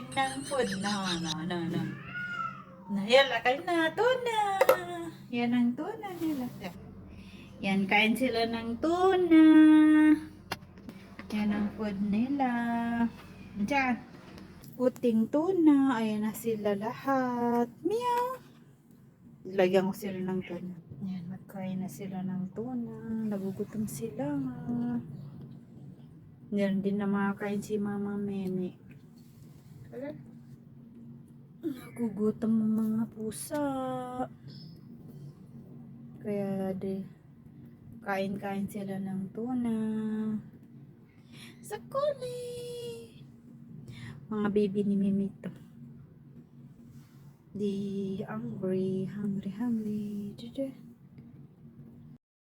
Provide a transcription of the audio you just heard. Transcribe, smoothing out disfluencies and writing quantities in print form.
puting ng food. No. Yala, kain na. Tuna. Yan ang tuna nila. Yan, kain sila ng tuna. Yan ang food nila. Diyan. Puting tuna. Ayan na sila lahat. Meow. Lagyan ko sila ng tuna. Yan, magkain na sila ng tuna. Nagugutom sila. Yan din na makakain si Mama Meme. Nagugutom ang mga pusa. Kaya kain-kain sila ng tuna. Sakuli! Mga baby ni Mimi to. Hungry.